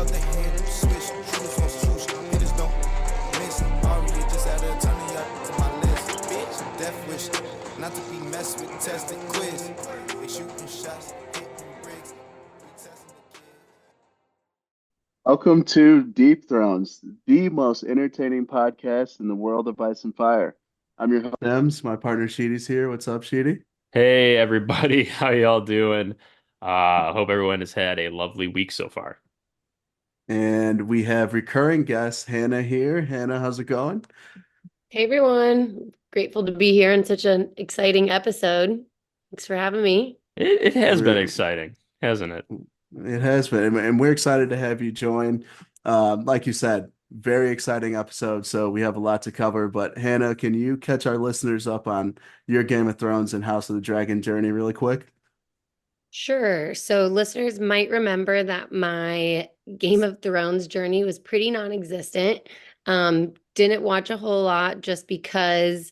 out the hand, switch, shooters on swoosh, hitters don't miss. Already just added a ton of y'all to my list. Bitch, death wish, not to be messed with, tested quiz. They shooting shots, hitting bricks, we testing the kids. Welcome to Deep Thrones, the most entertaining podcast in the world of Ice and Fire. I'm your host, Dems. My partner Sheedy's here. What's up, Sheedy? Hey everybody, how y'all doing? Hope everyone has had a lovely week so far. And we have recurring guest Hannah here. Hannah, how's it going? Hey everyone, grateful to be here in such an exciting episode. Thanks for having me. It has been We're, exciting, hasn't it? it has been, and we're excited to have you join. Like you said, very exciting episode, so we have a lot to cover. But Hannah, can you catch our listeners up on your Game of Thrones and House of the Dragon journey really quick? Sure. So listeners might remember that my Game of Thrones journey was pretty non-existent. Didn't watch a whole lot just because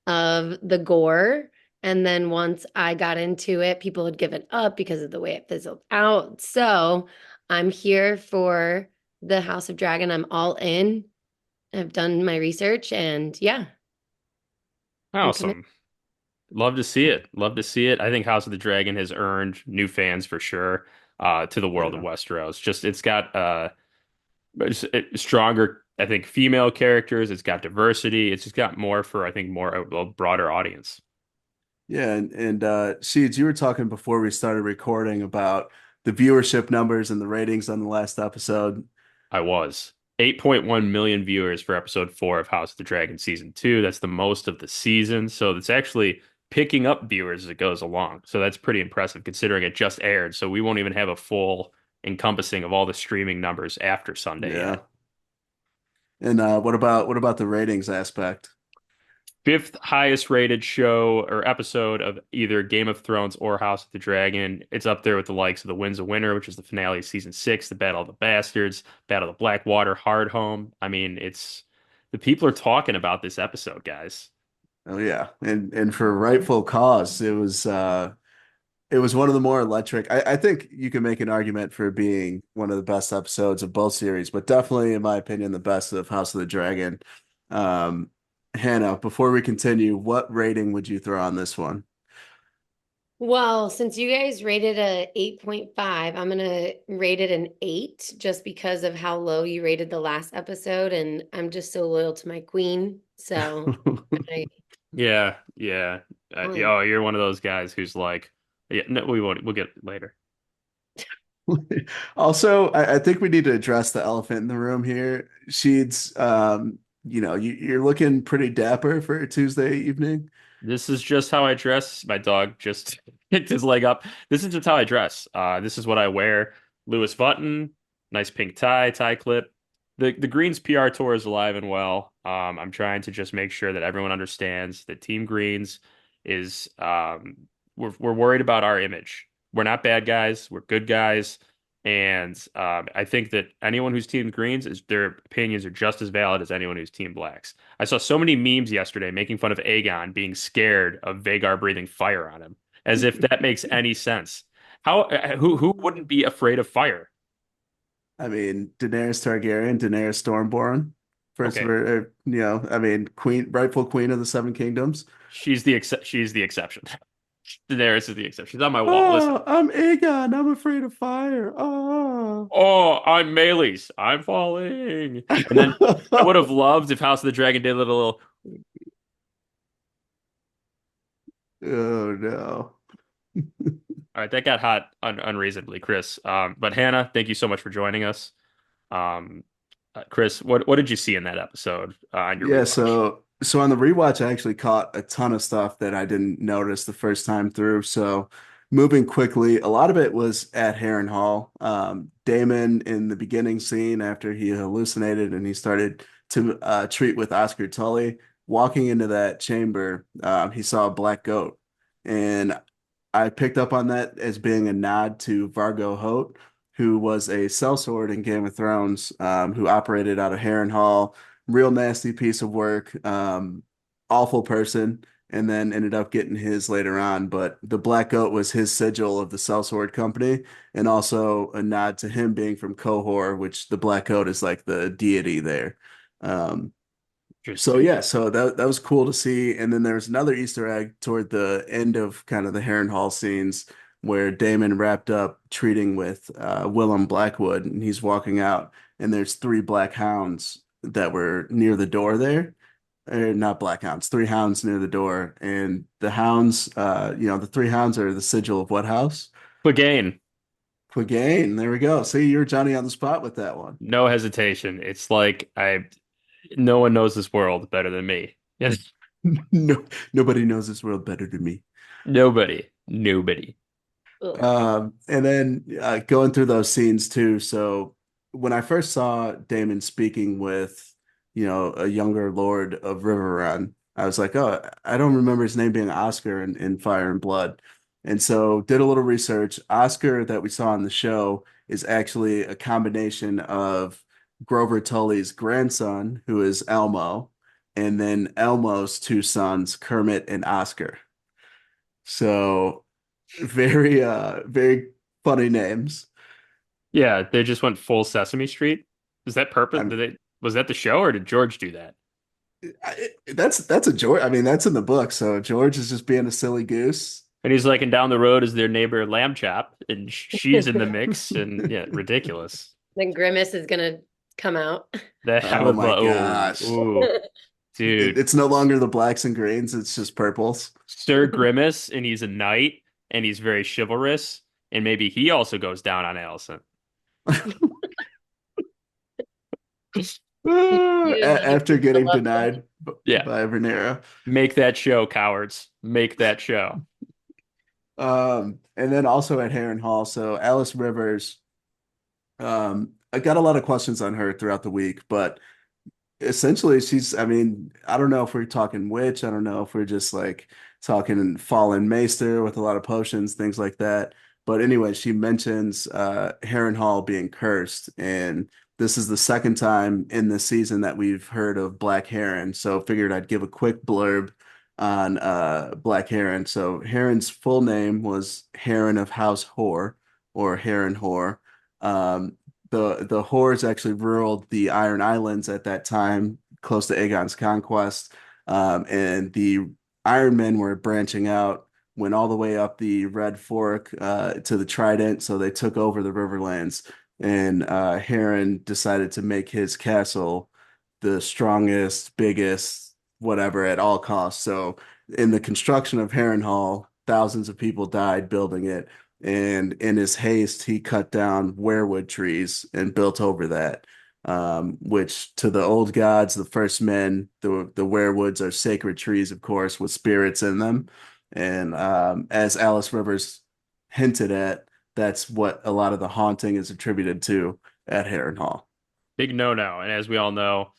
of the gore. And then once I got into it, people had given up because of the way it fizzled out. So I'm here for the House of Dragon. I'm all in. I've done my research and yeah, I'm committed. Awesome. Love to see it. Love to see it. I think House of the Dragon has earned new fans for sure, to the world of Yeah. Westeros. Just it's got stronger, I think, female characters. It's got diversity. It's just got more for, I think, more a broader audience. Yeah, and Sheeds, you were talking before we started recording about the viewership numbers and the ratings on the last episode. I was. 8.1 million viewers for episode 4 of House of the Dragon season 2. That's the most of the season. So it's actually picking up viewers as it goes along. So that's pretty impressive considering it just aired. So we won't even have a full encompassing of all the streaming numbers after Sunday Yeah. yet. And what about the ratings aspect? Fifth highest rated show or episode of either Game of Thrones or House of the Dragon. It's up there with the likes of The Winds of Winter, which is the finale of season 6, The Battle of the Bastards, Battle of the Blackwater, Hardhome. I mean, it's the people are talking about this episode, guys. Oh yeah, and for rightful cause. It was one of the more electric. I think you can make an argument for it being one of the best episodes of both series, but definitely, in my opinion, the best of House of the Dragon. Um, Hannah, before we continue, what rating would you throw on this one? Well, since you guys rated a 8.5, I'm gonna rate it an 8 just because of how low you rated the last episode, and I'm just so loyal to my queen. So I, Yeah, yeah. fine. Oh, you're one of those guys who's like, yeah, no, we won't. We'll get it later. Also, I think we need to address the elephant in the room here. Sheeds, you're looking pretty dapper for a Tuesday evening. This is just how I dress. My dog just kicked his leg up. This is just how I dress. This is what I wear. Lewis button, nice pink tie clip. The Greens PR tour is alive and well. I'm trying to just make sure that everyone understands that Team Greens is we're worried about our image. We're not bad guys. We're good guys. And I think that anyone who's Team Greens is their opinions are just as valid as anyone who's Team Blacks. I saw so many memes yesterday making fun of Aegon being scared of Vagar breathing fire on him, as if that makes any sense. Who wouldn't be afraid of fire? I mean, Daenerys Targaryen, Daenerys Stormborn, Okay, I mean, queen, rightful queen of the Seven Kingdoms. she's the exception. Daenerys is the exception. She's on my wall. Listen. Oh, I'm Aegon. I'm afraid of fire. Oh. Oh, I'm Meleys. I'm falling. And then I would have loved if House of the Dragon did a little. Oh no. All right, that got hot unreasonably, Chris. But Hannah, thank you so much for joining us. Um, Chris, what did you see in that episode on your Yeah, rewatch? so on the rewatch, I actually caught a ton of stuff that I didn't notice the first time through. So moving quickly, a lot of it was at Harrenhal. Damon in the beginning scene after he hallucinated and he started to treat with Oscar Tully, walking into that chamber, he saw a black goat. And I picked up on that as being a nod to Vargo Hoat, who was a sellsword in Game of Thrones, who operated out of Harrenhal. Real nasty piece of work, awful person. and then ended up getting his later on. But the black goat was his sigil of the sellsword company, and also a nod to him being from Qohor, which the black goat is like the deity there. Um, so Interesting. yeah, so that was cool to see. And then there's another Easter egg toward the end of kind of the Harrenhal scenes where Damon wrapped up treating with Willem Blackwood, and he's walking out, and there's three black hounds that were near the door there. Not black hounds, three hounds near the door. And the hounds, the three hounds are the sigil of what house? Clegane, Clegane. There we go. See, you're Johnny on the spot with that one. no hesitation. It's like no one knows this world better than me. Yes. No, nobody knows this world better than me. Nobody. Nobody. Ugh. And then going through those scenes too. So when I first saw Damon speaking with, a younger lord of Riverrun, I was like, oh, I don't remember his name being Oscar in Fire and Blood. And so did a little research. Oscar that we saw on the show is actually a combination of Grover Tully's grandson, who is Elmo, and then Elmo's two sons, Kermit and Oscar. So very funny names. Yeah, they just went full Sesame Street. Is that purpose? I'm Was that the show or did George do that? that's a George. I mean, that's in the book. So George is just being a silly goose. And he's like, and down the road is their neighbor Lamb Chop, and she's in the mix, and yeah, ridiculous. Then Grimace is gonna come out. That I Oh would my love. Oh, gosh. ooh, dude, It's no longer the blacks and greens, it's just purples. Sir Grimace, and he's a knight, and he's very chivalrous, and maybe he also goes down on Allison. You After getting love them. denied Yeah, by Venera. make that show, cowards. Make that show. And then also at Heron Hall, so Alice Rivers, I got a lot of questions on her throughout the week, but essentially I mean, I don't know if we're talking witch, I don't know if we're just like talking fallen maester with a lot of potions, things like that. But anyway, she mentions Heron Hall being cursed, and this is the second time in this season that we've heard of Black Heron. So figured I'd give a quick blurb on Black Heron. So Heron's full name was Heron of House Hor, or Heron Hor. The Hors actually ruled the Iron Islands at that time, close to Aegon's conquest. And the Iron Men were branching out, went all the way up the Red Fork to the Trident, so they took over the Riverlands. And Heron decided to make his castle the strongest, biggest, whatever at all costs. So in the construction of Harrenhal, thousands of people died building it. And in his haste, he cut down weirwood trees and built over that, which to the old gods, the first men, the weirwoods are sacred trees, of course, with spirits in them. And as Alice Rivers hinted at, that's what a lot of the haunting is attributed to at Harrenhal. Big no-no. And as we all know,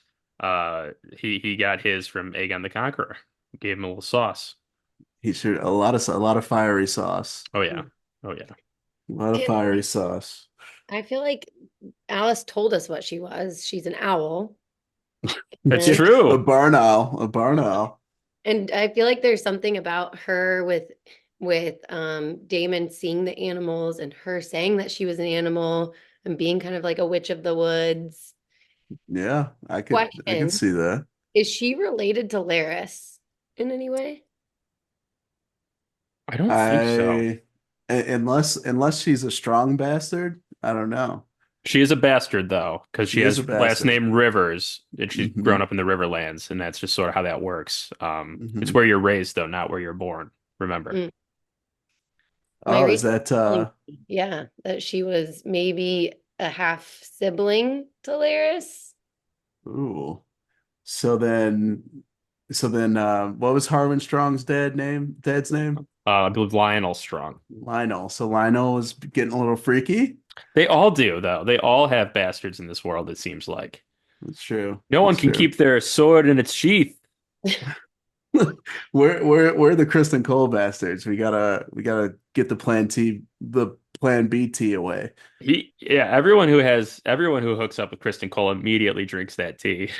he got his from Aegon the Conqueror. Gave him a little sauce. He should a lot of fiery sauce. Oh yeah. Oh yeah. A lot of And fiery sauce. I feel like Alice told us what she was. She's an owl. That's And, A true. barn owl, a barn owl. and I feel like there's something about her with Damon seeing the animals and her saying that she was an animal and being kind of like a witch of the woods. Yeah, I could Question, see that. is she related to Laris in any way? I don't think so. Unless she's a strong bastard, I don't know. She is a bastard though, because she She is a has last bastard. name Rivers, and she's Hmm. grown up in the Riverlands, and that's just sort of how that works. It's Hmm. where you're raised though, not where you're born. Remember. Mm. My Oh, is research that telling me, yeah, that she was maybe a half sibling to Laris. ooh. So then what was Harwin Strong's dad's name? I believe Lionel Strong. Lionel. So Lionel was getting a little freaky. They all do though. They all have bastards in this world, it seems like. That's true. No one That's can true. keep their sword in its sheath. We're the Kristen Cole bastards. We gotta get the plan B tea away. Yeah, everyone who hooks up with Kristen Cole immediately drinks that tea.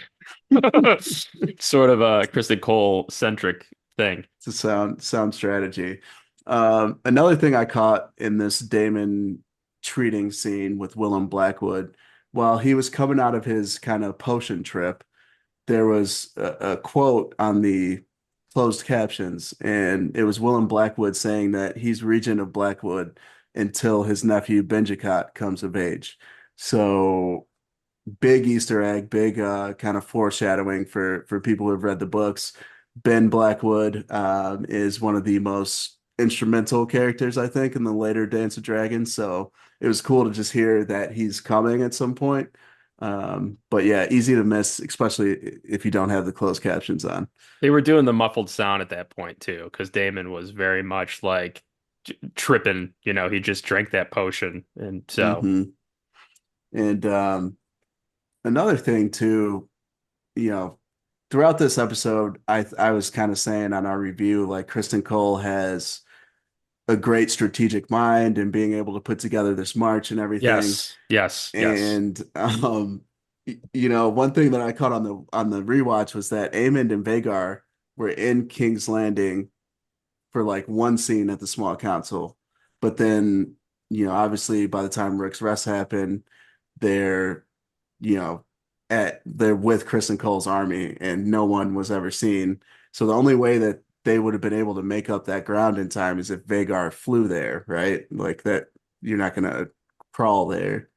Sort of a Kristen Cole centric thing. It's a sound strategy. Another thing I caught in this Damon treating scene with Willem Blackwood, while he was coming out of his kind of potion trip, there was a quote on the closed captions, and it was Willem Blackwood saying that he's Regent of Blackwood until his nephew Benjicott comes of age. So big Easter egg, big kind of foreshadowing for people who've read the books. Ben Blackwood is one of the most instrumental characters, I think, in the later Dance of Dragons. So it was cool to just hear that he's coming at some point. But yeah, easy to miss, especially if you don't have the closed captions on. They were doing the muffled sound at that point too, because Damon was very much like tripping. He just drank that potion, and so Hmm. And another thing too, you know, throughout this episode, I was kind of saying on our review, like Kristen Cole has a great strategic mind and being able to put together this march and everything. yes, yes, yes, And one thing that I caught on the rewatch was that Aemond and Vhagar were in King's Landing for like one scene at the small council, but then obviously by the time Rick's rest happened, they're you know they're with Kristen Cole's army, and no one was ever seen. So the only way that they would have been able to make up that ground in time is if Vhagar flew there, right? Like that, you're not gonna crawl there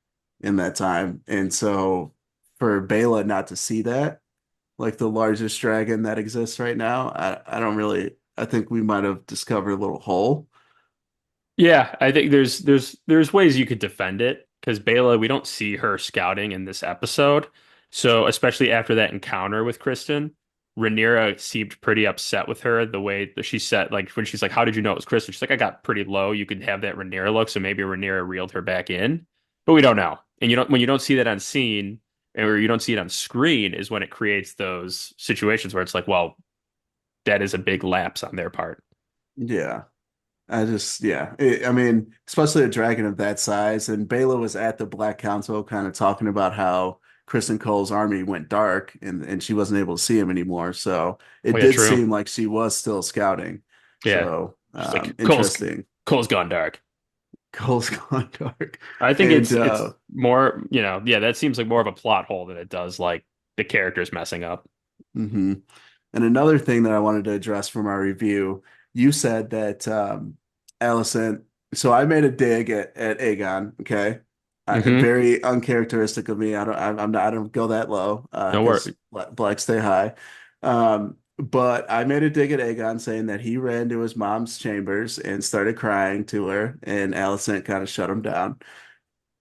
in that time. And so for Bela not to see that, like the largest dragon that exists right now, I don't really, I think we might have discovered a little hole. yeah. I think there's ways you could defend it because Bela, we don't see her scouting in this episode, so especially after that encounter with Kristen. Rhaenyra seemed pretty upset with her the way that she said, like when she's like, "How did you know it was Kristen?" She's like, "I got pretty low. You could have that Rhaenyra look, so maybe Rhaenyra reeled her back in." But we don't know. And you don't when you don't see that on scene or you don't see it on screen is when it creates those situations where it's like, well, that is a big lapse on their part. Yeah. I mean, especially a dragon of that size. And Bela was at the Black Council kind of talking about how Kristen Cole's army went dark and she wasn't able to see him anymore. So Oh it yeah, did true. seem like she was still scouting. Yeah. So She's like, interesting. Cole's gone dark. Cole's gone dark. I think And it's more, yeah, that seems like more of a plot hole than it does like the characters messing up. mhm. And another thing that I wanted to address from our review, you said that Allison. So I made a dig at Aegon. Okay, Hmm. very uncharacteristic of me. I'm not. I don't go that low No because worry. black stay high. But I made a dig at Aegon, saying that he ran to his mom's chambers and started crying to her, and Allison kind of shut him down.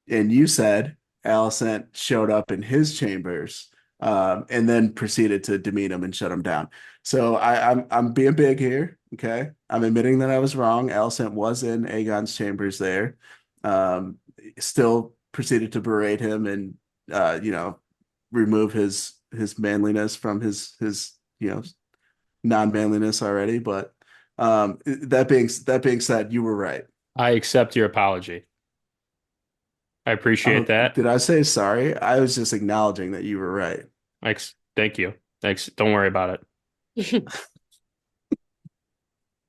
And you said Alicent showed up in his chambers, and then proceeded to demean him and shut him down. So I'm being big here. Okay, I'm admitting that I was wrong. Alicent was in Aegon's chambers there. Um, Still proceeded to berate him and remove his manliness from his non-manliness already. But that being said, you were right. I accept your apology. I appreciate Oh, that. did I say sorry? I was just acknowledging that you were right. Thank you. Thanks. Don't worry about it.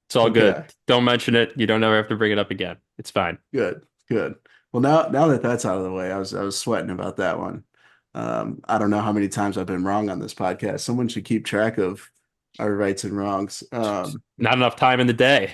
It's all Okay, good. Don't mention it. You don't ever have to bring it up again. It's fine. good, good. Well, now that that's out of the way, I was sweating about that one. I don't know how many times I've been wrong on this podcast. Someone should keep track of our rights and wrongs. Not enough time in the day.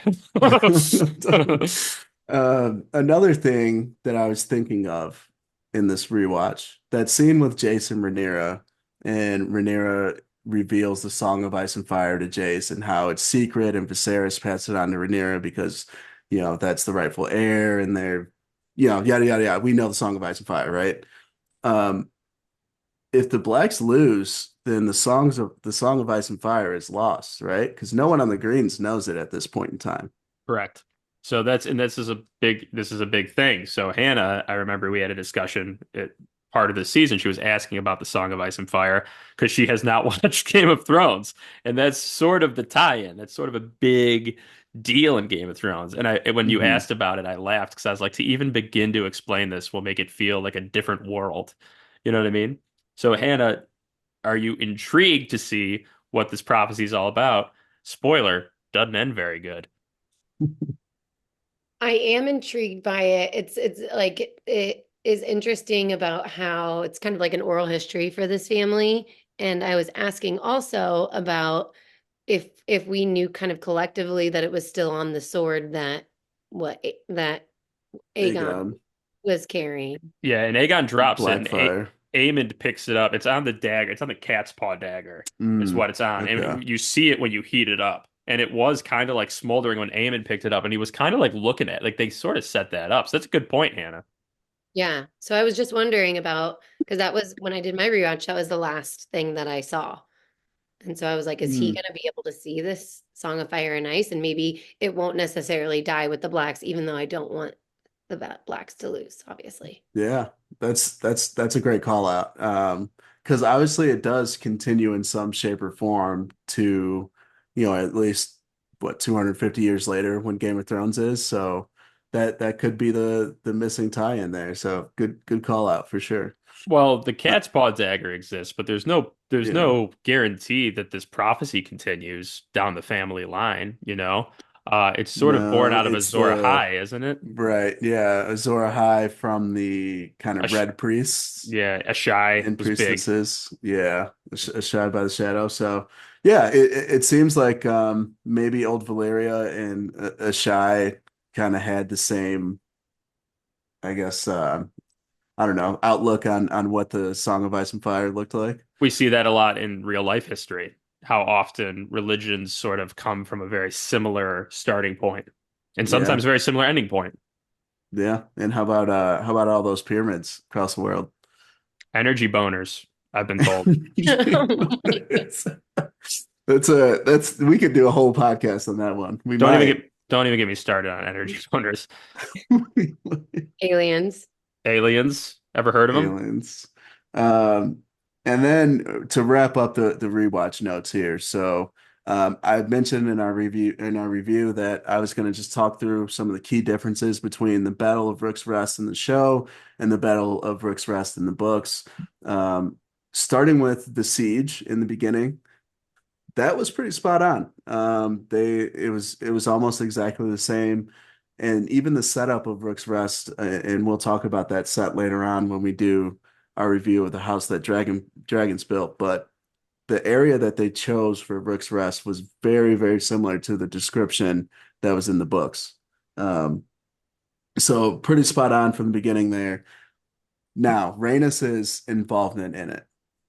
Another thing that I was thinking of in this rewatch, that scene with Jace and Rhaenyra, and Rhaenyra reveals the Song of Ice and Fire to Jace and how it's secret, and Viserys passed it on to Rhaenyra because, that's the rightful heir, and they're, yada yada yada. We know the Song of Ice and Fire, right? Um, if the Blacks lose, then the Song of Ice and Fire is lost, right? Because no one on the Greens knows it at this point in time. Correct. So this is a big thing. So Hannah, I remember we had a discussion at part of the season. She was asking about the Song of Ice and Fire because she has not watched Game of Thrones, and that's sort of the tie-in. That's sort of a big deal in Game of Thrones. And when you Hmm. asked about it, I laughed because I was like, to even begin to explain this will make it feel like a different world. You know what I mean? So Hannah, are you intrigued to see what this prophecy is all about? Spoiler, doesn't end very good. I am intrigued by it. It's like it is interesting about how it's kind of like an oral history for this family. And I was asking also about if we knew kind of collectively that it was still on the sword that that Aegon Aegon, was carrying. Yeah, and Aegon drops it, and Blackfire. Aemond picks it up. It's on the dagger. It's on the cat's paw dagger, is Mm, what it's on. okay. And you see it when you heat it up. And it was kind of like smoldering when Aemond picked it up, and he was kind of like looking at it. Like they sort of set that up. So that's a good point, Hannah. Yeah. So I was just wondering about because that was when I did my rewatch, that was the last thing that I saw. And so I was like, is he Mm, going to be able to see this Song of Fire and Ice? And maybe it won't necessarily die with the blacks, even though I don't want the blacks to lose, obviously. yeah, that's a great call out. Because obviously it does continue in some shape or form to, at least what 250 years later when Game of Thrones is. So that could be the missing tie in there. So good call out for sure. Well, the Uh, cat's paw dagger exists, but there's yeah. no guarantee that this prophecy continues down the family line, you know? It's sort of born No, out of it's Azor the Ahai, isn't it? right. Yeah, Azor Ahai from the kind of Ash red priests yeah, Ashai and was big. priestesses. Yeah, a shadow by the shadow. So yeah, it seems like maybe old Valyria and Ashai kind of had the same, I guess, I don't know, outlook on what the Song of Ice and Fire looked like. We see that a lot in real life history, how often religions sort of come from a very similar starting point and Yeah, sometimes very similar ending point. yeah. And how about all those pyramids across the world? Energy boners, I've been told. Oh my God. It's- that's we could do a whole podcast on that one. We might. Don't even get me started on energy boners. Aliens. Aliens, ever heard of them? Aliens. Um, and then to wrap up the rewatch notes here. So I mentioned in our review that I was going to just talk through some of the key differences between the Battle of Rook's Rest in the show and the Battle of Rook's Rest in the books. Um, Starting with the siege in the beginning, that was pretty spot on. It was almost exactly the same, and even the setup of Rook's Rest, and we'll talk about that set later on when we do our review of the house that dragons built. But the area that they chose for Rook's Rest was very, very similar to the description that was in the books. Um, so pretty spot on from the beginning there. Now, Rhaenys's involvement in it.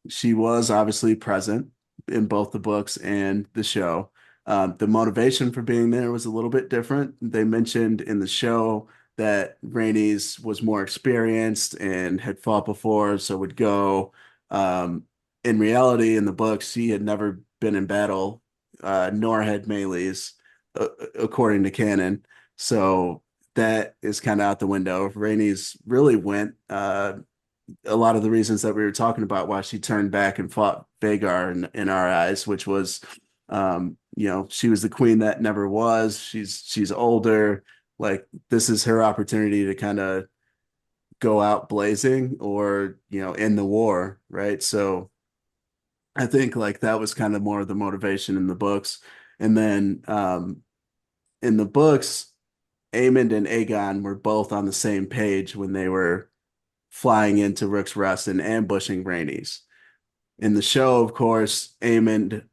She was obviously present in both the books and the show. The motivation for being there was a little bit different. They mentioned in the show that Rhaenys was more experienced and had fought before, so would go. In reality, in the books, she had never been in battle, nor had Melee's, according to canon. So that is kind of out the window. Rhaenys really went a lot of the reasons that we were talking about why she turned back and fought Vhagar in our eyes, which was, she was the queen that never was. She's older. Like this is her opportunity to kind of go out blazing or, in the war, right? So I think like that was kind of more of the motivation in the books. And then in the books, Aemond and Aegon were both on the same page when they were flying into Rook's Rest and ambushing Rhaenys. In the show, of course, Aemond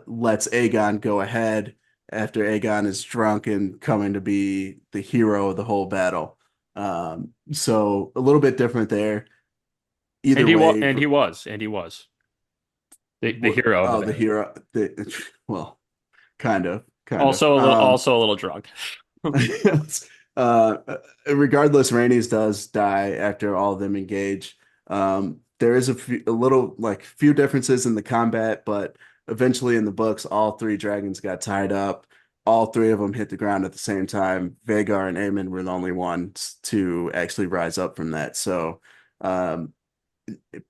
lets Aegon go ahead after Aegon is drunk and coming to be the hero of the whole battle. So a little bit different there. And Either way, he was the hero of the oh, the battle. hero, well, kind of. Also a little drunk. Uh, Regardless, Rhaenys does die after all of them engage. There is a little like few differences in the combat, but eventually in the books, all three dragons got tied up. All three of them hit the ground at the same time. Vhagar and Aemon were the only ones to actually rise up from that. So, um,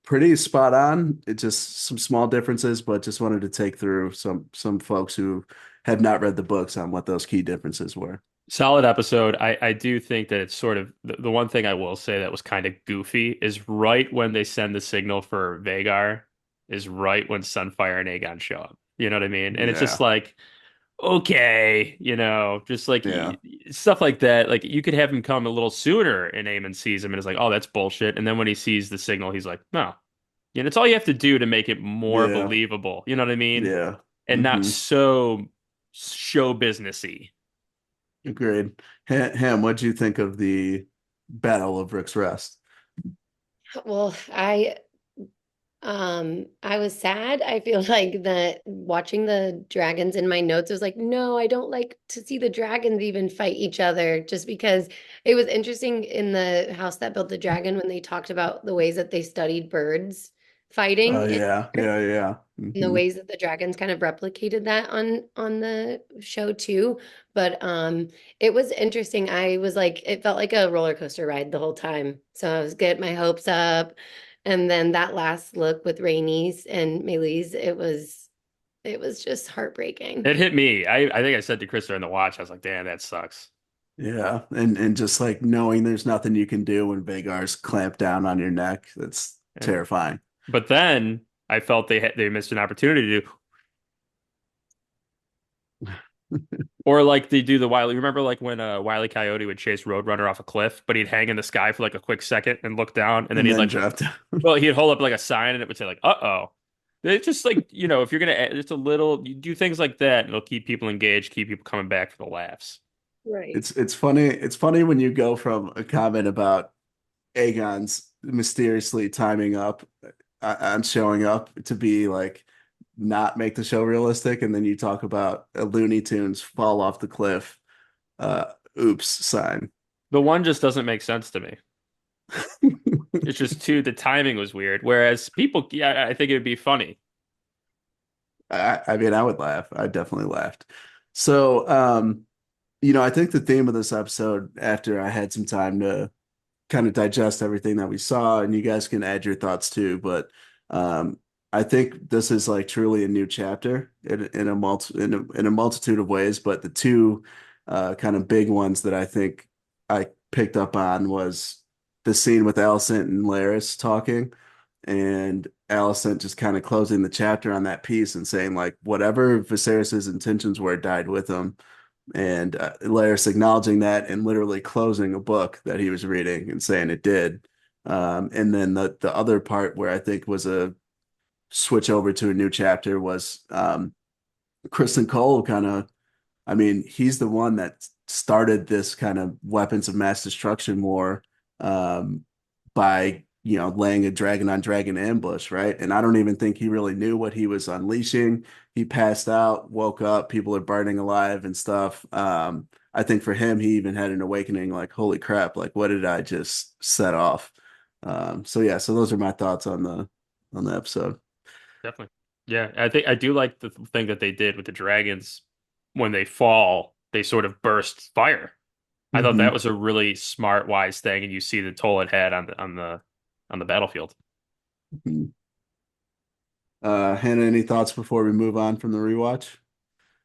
pretty spot on. It just some small differences, but just wanted to take through some folks who have not read the books on what those key differences were. Solid episode. I do think that it's sort of the one thing I will say that was kind of goofy is right when they send the signal for Vhagar is right when Sunfire and Aegon show up. You know what I mean? And it's just Yeah. like, okay, just like Yeah. stuff like that. Like you could have him come a little sooner and Aemon sees him and is like, oh, that's bullshit. And then when he sees the signal, he's like, no. And it's all you have to do to make it more Yeah. believable. You know what I mean? Yeah. And not Hmm. so show businessy. Agreed. Ham, what'd you think of the Battle of Rick's Rest? Well, I was sad. I feel like that watching the dragons in my notes, I was like, no, I don't like to see the dragons even fight each other, just because it was interesting in the House That Built the Dragon when they talked about the ways that they studied birds Oh fighting yeah, yeah, yeah. and the Hmm. ways that the dragons kind of replicated that on the show too. But it was interesting. I was like, it felt like a roller coaster ride the whole time. So I was getting my hopes up. And then that last look with Rhaenys and Meleys, it was just heartbreaking. It hit me. I think I said to Chris during the watch, I was like, damn, that sucks. Yeah, and just like knowing there's nothing you can do when Vagar's clamped down on your neck, that's And terrifying. but then I felt they missed an opportunity to do, or like they do the Wile. Remember like when Wile E. Coyote would chase Roadrunner off a cliff, but he'd hang in the sky for like a quick second and look down, and then And he'd then like, dropped. well, he'd hold up like a sign, and it would say like, "Uh-oh." It's just like, if you're gonna just a little, you do things like that, and it'll keep people engaged, keep people coming back for the laughs. Right. It's funny. It's funny when you go from a comment about Aegon's mysteriously timing up on showing up to be like not make the show realistic, and then you talk about a Looney Tunes fall off the cliff, oops sign. The one just doesn't make sense to me. It's just too, the timing was weird. Whereas people, yeah, I think it would be funny. I mean, I would laugh. I definitely laughed. So, I think the theme of this episode, after I had some time to kind of digest everything that we saw, and you guys can add your thoughts too, but um, I think this is like truly a new chapter in a multitude of ways. But the two kind of big ones that I think I picked up on was the scene with Alicent and Larys talking, and Alicent just kind of closing the chapter on that piece and saying like whatever Viserys's intentions were died with him, and Laris acknowledging that and literally closing a book that he was reading and saying it did. And then the other part where I think was a switch over to a new chapter was Kristen Cole kind of, I mean, he's the one that started this kind of weapons of mass destruction war um, by, laying a dragon on dragon ambush, right? And I don't even think he really knew what he was unleashing. He passed out, woke up, people are burning alive and stuff. I think for him, he even had an awakening like, holy crap, like what did I just set off? So yeah, so those are my thoughts on the episode. Definitely. Yeah, I think I do like the thing that they did with the dragons when they fall, they sort of burst fire. I thought that Hmm. was a really smart, wise thing, and you see the toll it had on the battlefield. Hannah, any thoughts before we move on from the rewatch?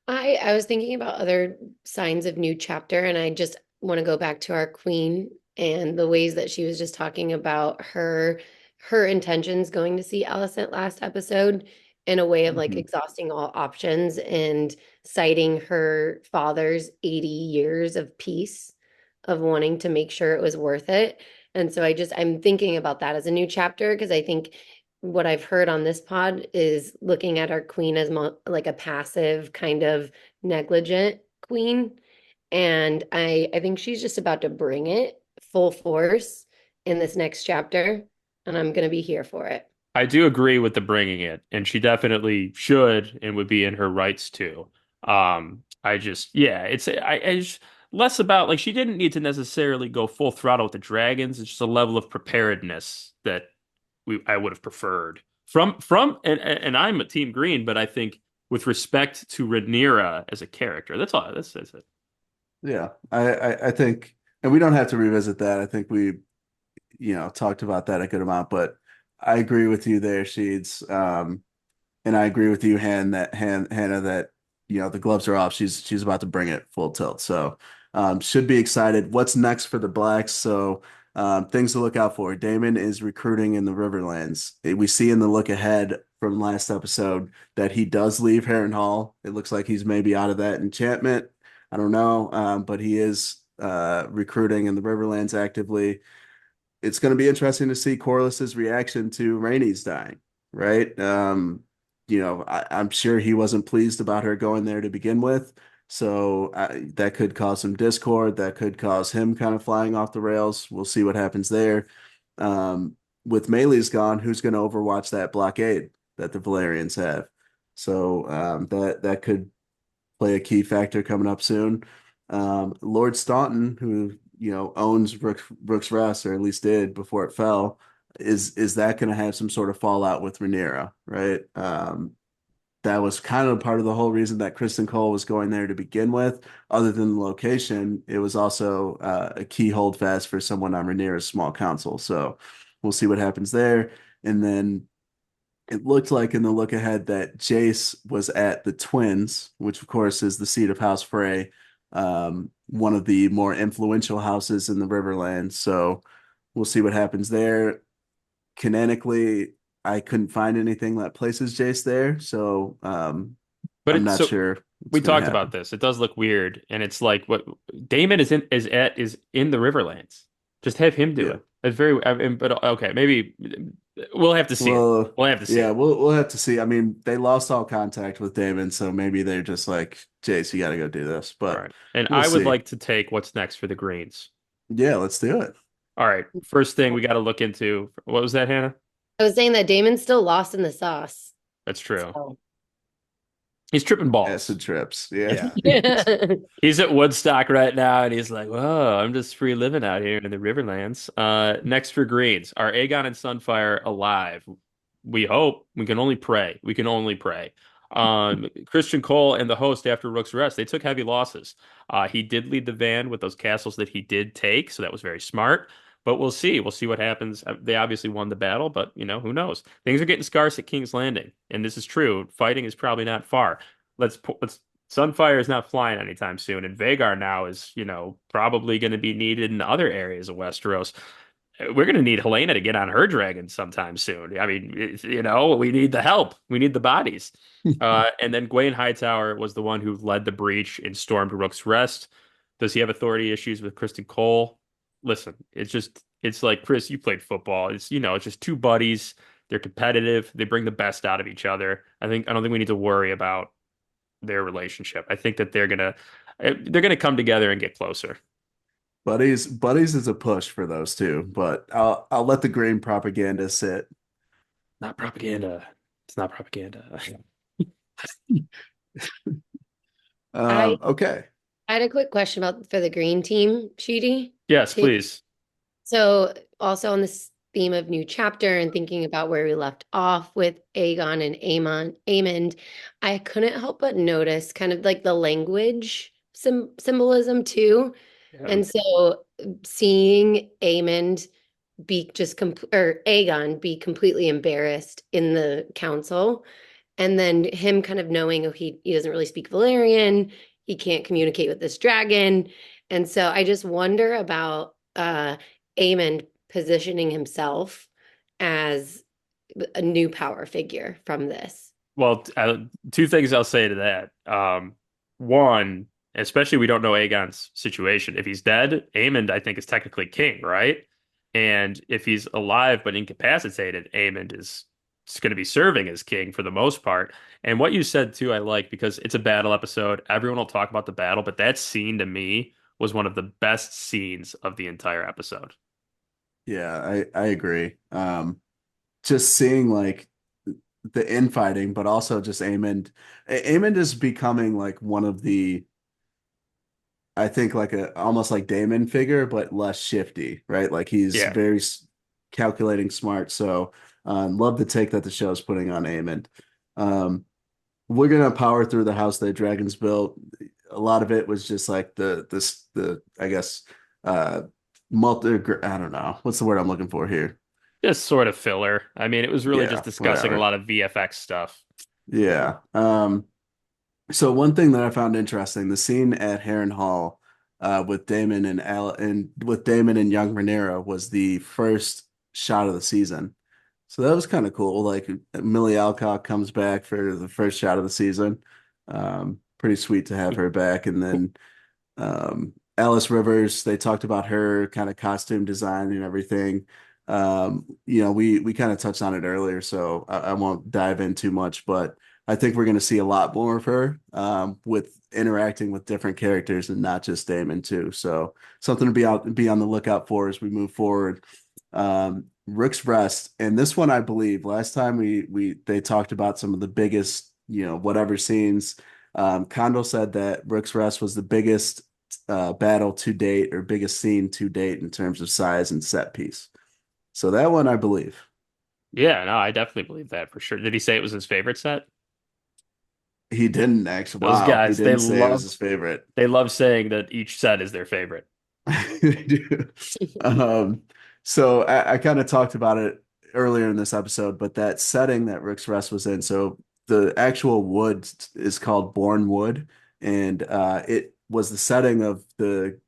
I was thinking about other signs of new chapter, and I just want to go back to our queen and the ways that she was just talking about her intentions going to see Alicent last episode in a way of like Hmm. exhausting all options and citing her father's 80 years of peace of wanting to make sure it was worth it. And so I'm thinking about that as a new chapter because I think what I've heard on this pod is looking at our queen as like a passive kind of negligent queen. And I think she's just about to bring it full force in this next chapter. And I'm going to be here for it. I do agree with the bringing it, and she definitely should and would be in her rights to. I just, yeah, I just less about like she didn't need to necessarily go full throttle with the dragons. It's just a level of preparedness that I would have preferred and I'm a team green, but I think with respect to Rhaenyra as a character, that's all. That's it. Yeah, I think, and we don't have to revisit that. I think we, talked about that a good amount, but I agree with you there, Sheeds. And I agree with you, Hannah, that the gloves are off. She's about to bring it full tilt. So should be excited. What's next for the Blacks? So things to look out for. Damon is recruiting in the Riverlands. We see in the look ahead from last episode that he does leave Harrenhal. It looks like he's maybe out of that enchantment. I don't know, but he is recruiting in the Riverlands actively. It's going to be interesting to see Corliss's reaction to Rhaenys dying, right? I'm sure he wasn't pleased about her going there to begin with. So that could cause some discord. That could cause him kind of flying off the rails. We'll see what happens there. With Melee's gone, who's going to overwatch that blockade that the Valerians have? So that could play a key factor coming up soon. Lord Staunton, who owns Rook's Rest, or at least did before it fell, is that going to have some sort of fallout with Rhaenyra, right? That was kind of part of the whole reason that Kristen Cole was going there to begin with. Other than the location, it was also a key holdfast for someone on Rhaenyra's small council. So we'll see what happens there. And then it looked like in the look ahead that Jace was at the Twins, which of course is the seat of House Frey, one of the more influential houses in the Riverlands. So we'll see what happens there. Canonically, I couldn't find anything that places Jace there, so But I'm it's not so sure we what's going to talked happen. about this. It does look weird, and it's like what Damon is in the Riverlands. Just have him do Yeah. it. It's very, I mean, but okay, maybe we'll have to see it. Well, We'll have to see yeah, it. we'll have to see. I mean, they lost all contact with Damon, so maybe they're just like, Jace, you got to go do this. All But right. And we'll I would see. like to take what's next for the Greens. Yeah, let's do it. All right. First thing we got to look into. What was that, Hannah? I was saying that Damon's still lost in the sauce. That's true. So. He's tripping balls. Acid trips. Yeah. Yeah. Yeah. He's at Woodstock right now, and he's like, "Whoa, I'm just free living out here in the Riverlands." Next for Greens, are Aegon and Sunfire alive? We hope. We can only pray. We can only pray. Christian Cole and the host after Rook's Rest, they took heavy losses. He did lead the van with those castles that he did take, so that was very smart. But we'll see. We'll see what happens. They obviously won the battle, but who knows? Things are getting scarce at King's Landing, and this is true. Fighting is probably not far. Let's Sunfire is not flying anytime soon, and Vagar now is, probably going to be needed in other areas of Westeros. We're going to need Helena to get on her dragon sometime soon. I mean, we need the help. We need the bodies. And then Gwaine Hightower was the one who led the breach and stormed Rook's Rest. Does he have authority issues with Kristen Cole? Listen, it's like, Chris, you played football. It's just two buddies. They're competitive. They bring the best out of each other. I don't think we need to worry about their relationship. I think that they're gonna come together and get closer. Buddies is a push for those two, but I'll let the green propaganda sit. Not propaganda. It's not propaganda. I Okay. I had a quick question for the green team, Sheedy. Yes, Too. please. So also on this theme of new chapter and thinking about where we left off with Aegon and Aemond, I couldn't help but notice kind of like the language symbolism too. Yeah. And so seeing Aemond be or Aegon be completely embarrassed in the council, and then him kind of knowing, oh, he doesn't really speak Valyrian, he can't communicate with this dragon. And so I just wonder about Aemond positioning himself as a new power figure from this. Well, two things I'll say to that. One, especially we don't know Aegon's situation. If he's dead, Aemond, I think, is technically king, right? And if he's alive but incapacitated, Aemond is going to be serving as king for the most part. And what you said too, I like, because it's a battle episode. Everyone will talk about the battle, but that scene to me was one of the best scenes of the entire episode. Yeah, I agree. Just seeing like the infighting, but also just Aemond. Aemond is becoming like one of the, I think, like a almost like Damon figure, but less shifty, right? Like he's Yeah. very calculating, smart. So love the take that the show's putting on Aemond. We're gonna power through the house that dragons built. A lot of it was just like the I guess multi, I don't know what's the word I'm looking for here. Just sort of filler. I mean, it was really just Yeah, discussing a whatever. lot of VFX stuff. Yeah. So one thing that I found interesting, the scene at Harrenhal with Damon and with Damon and young Rhaenyra was the first shot of the season. So that was kind of cool. Like Millie Alcock comes back for the first shot of the season. Pretty sweet to have her back. And then Alice Rivers, they talked about her kind of costume design and everything. We kind of touched on it earlier, so I won't dive in too much, but I think we're going to see a lot more of her with interacting with different characters and not just Damon too. So something to be on the lookout for as we move forward. Rook's Rest, and this one I believe last time they talked about some of the biggest, whatever scenes. Kondo said that Rook's Rest was the biggest battle to date or biggest scene to date in terms of size and set piece. So that one I believe. Yeah, no, I definitely believe that for sure. Did he say it was his favorite set? He didn't actually. Those Wow, he guys, didn't say it was his favorite. they love saying that each set is their favorite. Um, so I kind of talked about it earlier in this episode, but that setting that Rick's Rest was in, so the actual wood is called Born Wood, and it was the setting of the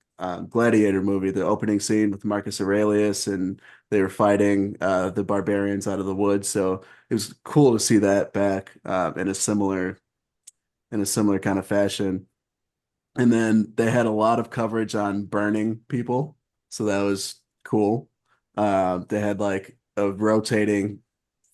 Gladiator movie, the opening scene with Marcus Aurelius, and they were fighting the barbarians out of the woods. So it was cool to see that back in a similar kind of fashion. And then they had a lot of coverage on burning people. So that was cool. They had like a rotating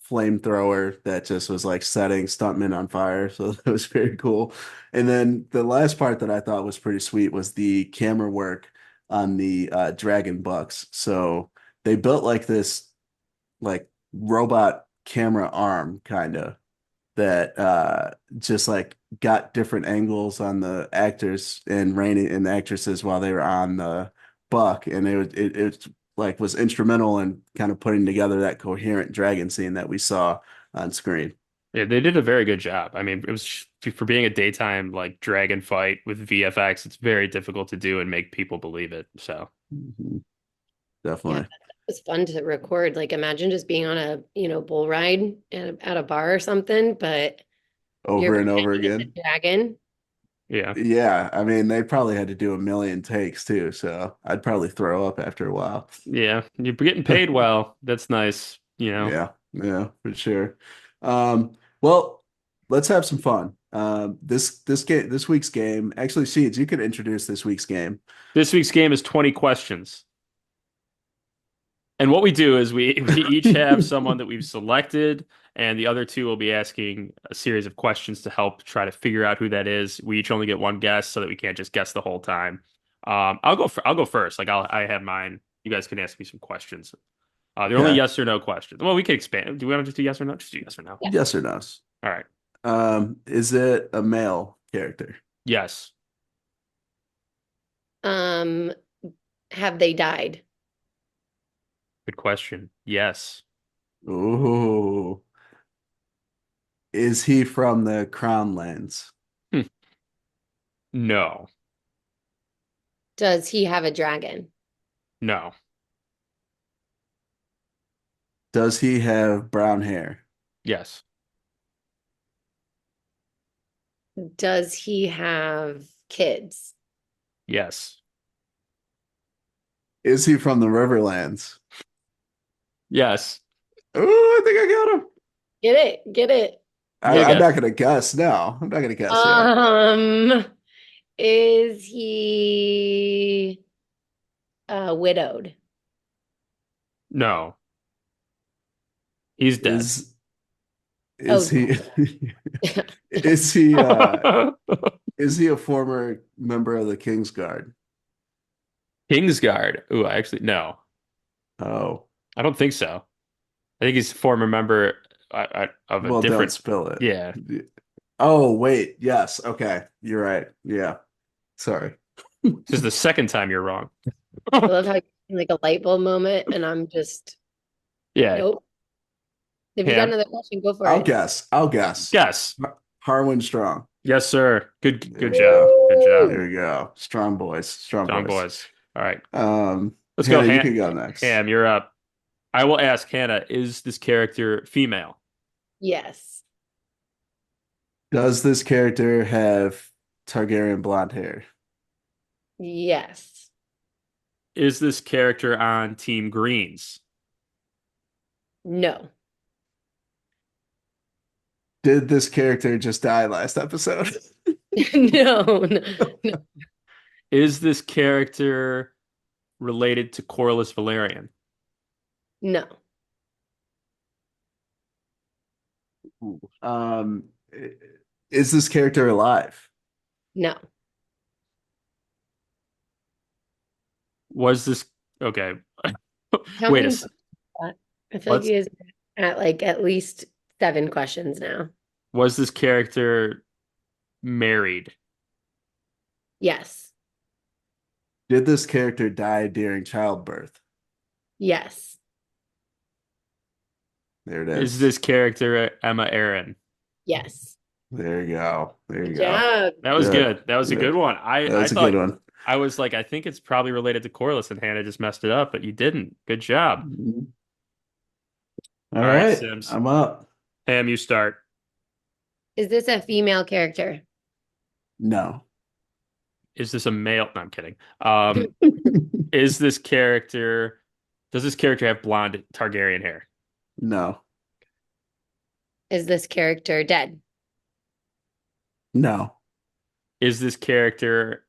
flamethrower that just was like setting stuntmen on fire. So that was very cool. And then the last part that I thought was pretty sweet was the camera work on the Dragon Bucks. So they built like this like robot camera arm kind of that just like got different angles on the actors and rain and actresses while they were on the buck, and it like was instrumental in kind of putting together that coherent dragon scene that we saw on screen. Yeah, they did a very good job. I mean, it was for being a daytime like dragon fight with VFX, it's very difficult to do and make people believe it. So, Mhm. Yeah, Definitely. it was fun to record. Like imagine just being on a, bull ride at a bar or something, but you're Over and over pretending it's again. a dragon. yeah. Yeah, I mean they probably had to do a million takes too, so I'd probably throw up after a while. Yeah, you're getting paid well. That's nice, Yeah, yeah, for sure. Well, let's have some fun. This week's game, actually, Sheets, you could introduce this week's game. This week's game is 20 questions. And what we do is we each have someone that we've selected, and the other two will be asking a series of questions to help try to figure out who that is. We each only get one guess so that we can't just guess the whole time. I'll go first. Like I have mine. You guys can ask me some questions. They're only Okay, yes or no questions. Well, we can expand. Do we want to just do yes or no? Just do yes or no. Yeah. yes or no? All right. Is it a male character? Yes. Um, have they died? Good question. Yes. Ooh, is he from the Crown Lands? Hmm. No. Does he have a dragon? No. Does he have brown hair? Yes. Does he have kids? Yes. Is he from the Riverlands? Yes. Ooh, I think I got him. Get it, get it. Good I'm not guess. gonna guess. No, I'm not gonna guess yet. Um, is he widowed? No. He's dead. Is Oh, is he is he is he a former member of the Kingsguard? Kingsguard. Ooh, I actually no. Oh, I don't think so. I think he's a former member of a well, don't different. spill it. Yeah. Oh, wait. Yes. Okay. You're right. Yeah. Sorry. This is the second time you're wrong. I love how you like a light bulb moment, and I'm just Yeah. nope. If you got Cam. another question, go for I'll it. guess. I'll guess. Guess. Harwin Strong. Yes, sir. Good There we job. go. Good job. There we go. Strong boys. Strong Strong boys. boys. All right. Let's go. Hannah, you can go next. Ham, you're up. I will ask Hannah, is this character female? Yes. Does this character have Targaryen blonde hair? Yes. Is this character on Team Greens? No. Did this character just die last episode? No. Is this character related to Corlys Valerian? No. Um, is this character alive? No. Was this okay? How Wait a many? s- I feel like What's- he is at like at least 7 questions now. Was this character married? Yes. Did this character die during childbirth? Yes. There it Is is. this character Emma Aaron? Yes. There you go. There you Good go. job. That was Yeah. good. That was a Yeah. good one. That I was a thought good one. I was like, I think it's probably related to Corlys, and Hannah just messed it up, but you didn't. Good job. Mhm. All right, right, Sims. I'm up. Ham, you start. Is this a female character? No. Is this a male? No, I'm kidding. Is this character? Does this character have blonde Targaryen hair? No. Is this character dead? No. Is this character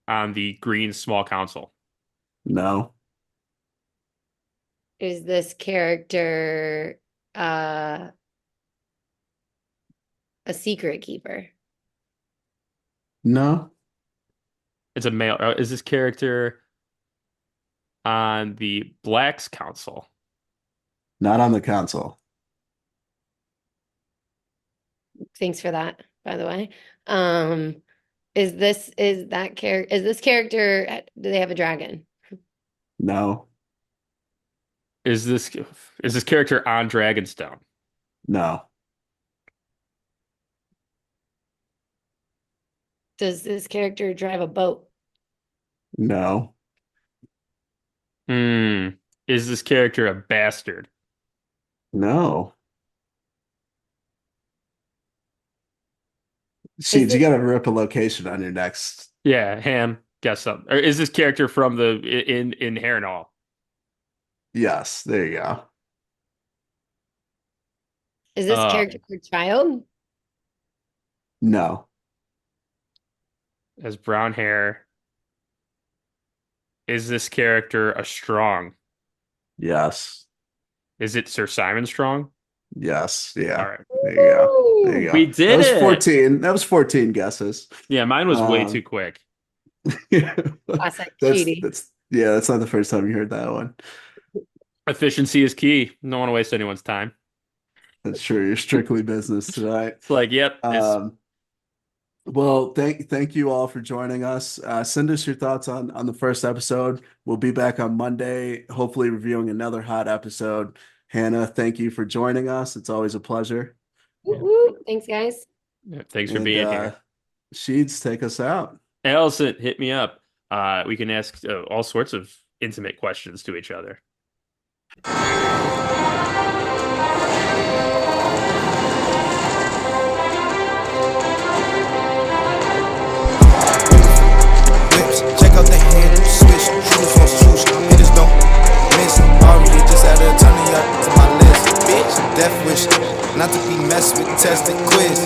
on the Green Small Council? No. Is this character a secret keeper? No. It's a male. Is this character on the Blacks Council? Not on the console. Thanks for that, by the way. Is this character, do they have a dragon? No. Is this character on Dragonstone? No. Does this character drive a boat? No. Is this character a bastard? No. Sheeds, you it- gotta rip a location on your next. Yeah, Ham, guess something. Or is this character from the in Harrenhal? Yes, there you go. Is this character a child? No. Has brown hair. Is this character a strong? Yes. Is it Sir Simon Strong? Yes. Yeah. All right. There you go. There you go. We did That was it. 14. That was 14 guesses. Yeah, mine was way Um, too quick. Classic That's Sheedy. that's not the first time you heard that one. Efficiency is key. Don't want to waste anyone's time. That's true. You're strictly business tonight. It's like, yep. Well, thank you all for joining us. Send us your thoughts on the first episode. We'll be back on Monday, hopefully reviewing another hot episode. Hannah, thank you for joining us. It's always a pleasure. Woo-woo. Thanks, guys. Thanks for And, being here. Sheeds, take us out. Allison, hit me up. We can ask all sorts of intimate questions to each other. Whips, check out the handle, switch, shooters on swoosh, hitters don't miss. Already just added a ton of y'all to my list. Bitch, death wish, not to be messed with, tested quiz.